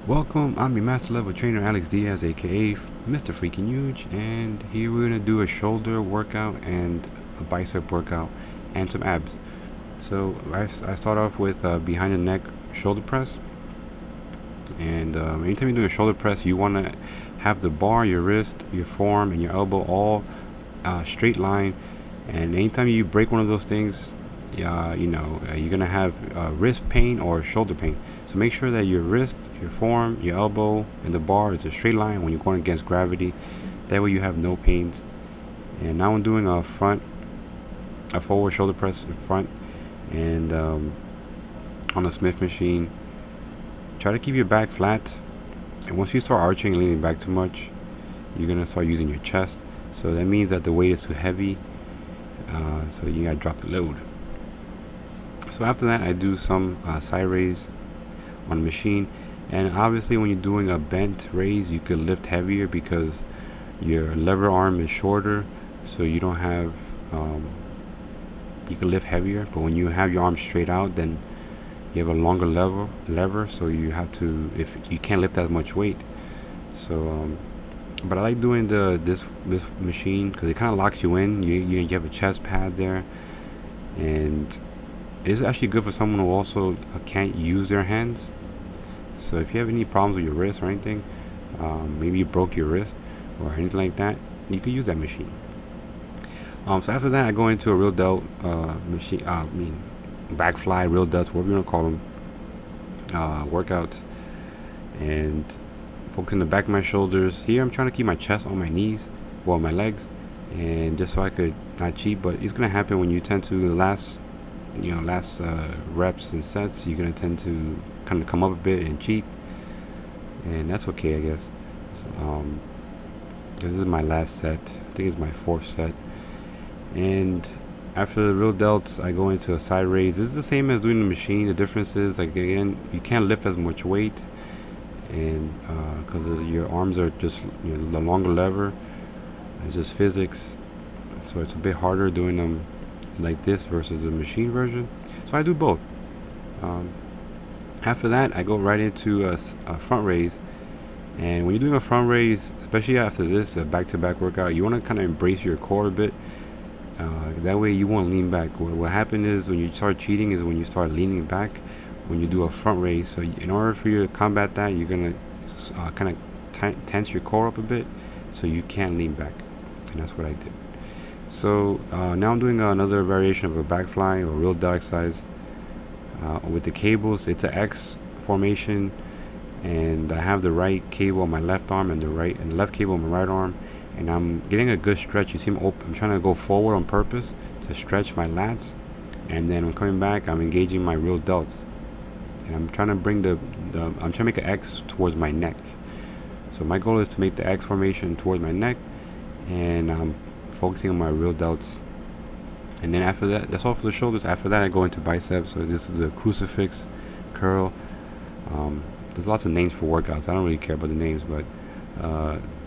Welcome, I'm your master level trainer Alex Diaz, aka Mr. Freaking Huge, and here we're gonna do a shoulder workout and a bicep workout and some abs. So I start off with behind the neck shoulder press, and anytime you're doing a shoulder press, you want to have the bar, your wrist, your forearm, and your elbow all straight line. And anytime you break one of those things, you're gonna have wrist pain or shoulder pain. So make sure that your wrist, your forearm, your elbow, and the bar is a straight line when you're going against gravity. That way you have no pains. And now I'm doing a forward shoulder press in front, and on a Smith machine. Try to keep your back flat. And once you start arching and leaning back too much, you're gonna start using your chest. So that means that the weight is too heavy. So you gotta drop the load. So after that, I do some side raise on the machine. And obviously, when you're doing a bent raise, you could lift heavier because your lever arm is shorter, so you don't have you can lift heavier. But when you have your arm straight out, then you have a longer lever, so you have to, if you can't lift as much weight. So but I like doing this machine because it kind of locks you in. You have a chest pad there, and it's actually good for someone who also can't use their hands. So if you have any problems with your wrist or anything, maybe you broke your wrist or anything like that, you could use that machine. So after that, I go into a real delt machine. Back fly, real delts, whatever you want to call them, workouts, and focus on the back of my shoulders. Here, I'm trying to keep my chest on my knees, well, my legs, and just so I could not cheat. But it's gonna happen when you tend to the last reps and sets. You're gonna tend to kind of come up a bit and cheat, and that's okay, I guess. Um, this is my last set. I think it's my fourth set, and after the real delts, I go into a side raise. This is the same as doing the machine. The difference is, like, again, you can't lift as much weight, and because your arms are just the longer lever. It's just physics, so it's a bit harder doing them like this versus the machine version. So I do both. Um, After that, I go right into a front raise. And when you're doing a front raise, especially after this back-to-back workout, you want to kind of embrace your core a bit. That way you won't lean back. What happens is when you start cheating is when you start leaning back when you do a front raise. So in order for you to combat that, you're gonna kind of tense your core up a bit, so you can't lean back. And that's what I did. So now I'm doing another variation of a back fly or real delt exercise with the cables. It's an X formation, and I have the right cable on my left arm and the left cable on my right arm, and I'm getting a good stretch. You see, I'm trying to go forward on purpose to stretch my lats, and then when coming back, I'm engaging my real delts, and I'm trying to bring I'm trying to make an X towards my neck. So my goal is to make the X formation towards my neck, and I'm focusing on my real delts. And then after that, that's all for the shoulders. After that, I go into biceps. So this is the crucifix curl. There's lots of names for workouts. I don't really care about the names, but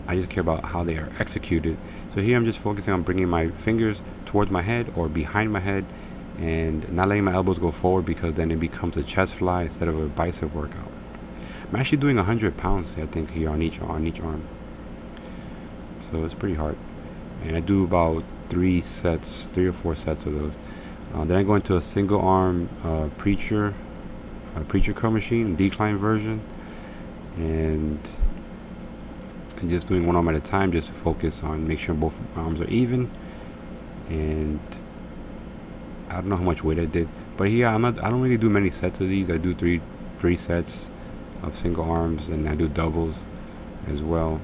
I just care about how they are executed. So here I'm just focusing on bringing my fingers towards my head or behind my head, and not letting my elbows go forward, because then it becomes a chest fly instead of a bicep workout. I'm actually doing 100 pounds, I think, here on each arm. So it's pretty hard. And I do about 3 or 4 sets of those. Then I go into a single arm preacher curl machine, decline version, and just doing one arm at a time, just to focus on make sure both arms are even. And I don't know how much weight I did, but here I don't really do many sets of these. I do three sets of single arms, and I do doubles as well,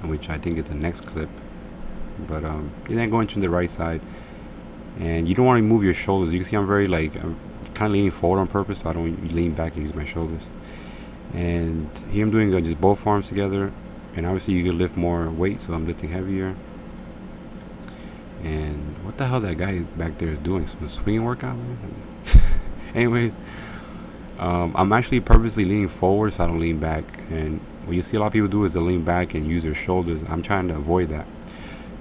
which I think is the next clip. But and then going to the right side, and you don't want to move your shoulders. You can see I'm kind of leaning forward on purpose, so I don't lean back and use my shoulders. And here I'm doing just both arms together, and obviously you can lift more weight, so I'm lifting heavier. And what the hell that guy back there is doing? Some swinging workout, man? Anyways, I'm actually purposely leaning forward so I don't lean back. And what you see a lot of people do is they lean back and use their shoulders. I'm trying to avoid that.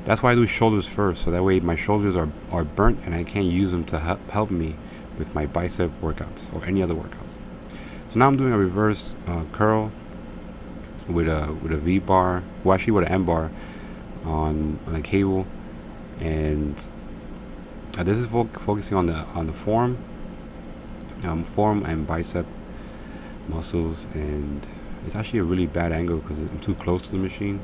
That's why I do shoulders first, so that way my shoulders are burnt and I can't use them to help me with my bicep workouts or any other workouts. So now I'm doing a reverse curl with a V bar, well actually with an M bar on a cable, and this is focusing on the forearm and bicep muscles, and it's actually a really bad angle because I'm too close to the machine.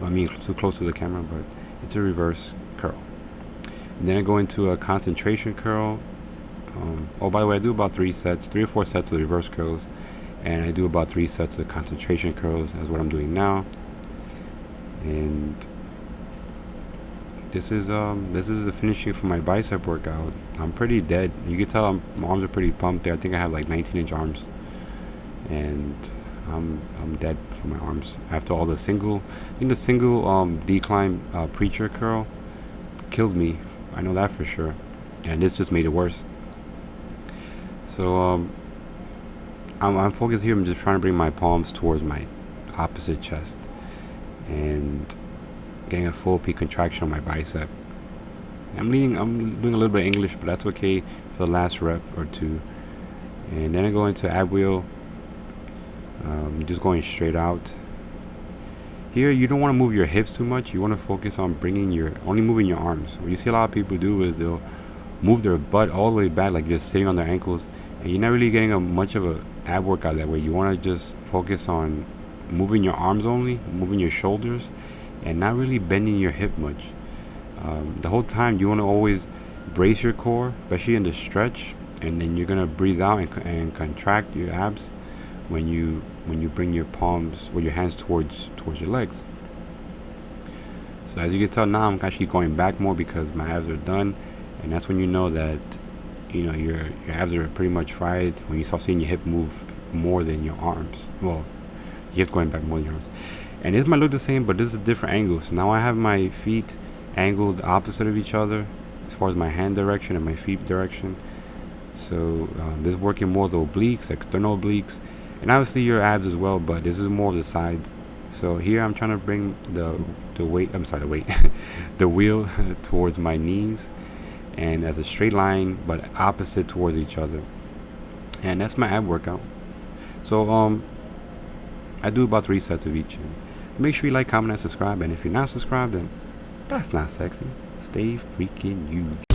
I mean, too close to the camera, but it's a reverse curl. And then I go into a concentration curl. Oh, by the way, I do about 3 or 4 sets of reverse curls, and I do about 3 sets of concentration curls. That's what I'm doing now. And this is the finishing for my bicep workout. I'm pretty dead. You can tell my arms are pretty pumped there. I think I have like 19-inch arms, and I'm dead for my arms after all the single. I think the single decline preacher curl killed me. I know that for sure, and this just made it worse. So I'm focused here. I'm just trying to bring my palms towards my opposite chest and getting a full peak contraction on my bicep. I'm doing a little bit of English, but that's okay for the last rep or two. And then I go into ab wheel, just going straight out. Here, you don't want to move your hips too much. You want to focus on only moving your arms. What you see a lot of people do is they'll move their butt all the way back, like just sitting on their ankles, and you're not really getting much of a ab workout that way. You want to just focus on moving your arms only, moving your shoulders, and not really bending your hip much. The whole time you want to always brace your core, especially in the stretch, and then you're gonna breathe out and contract your abs when you bring your palms or your hands towards your legs. So as you can tell now, I'm actually going back more because my abs are done, and that's when you know that your abs are pretty much fried, when you start seeing your hip move more than your arms. Well, your hip going back more than your arms. And this might look the same, but this is a different angle. So now I have my feet angled opposite of each other as far as my hand direction and my feet direction. So this is working more the obliques, external obliques, and obviously your abs as well, but this is more of the sides. So here I'm trying to bring the weight, the wheel towards my knees, and as a straight line, but opposite towards each other. And that's my ab workout. So I do about 3 sets of each. Make sure you like, comment, and subscribe. And if you're not subscribed, then that's not sexy. Stay freaking huge.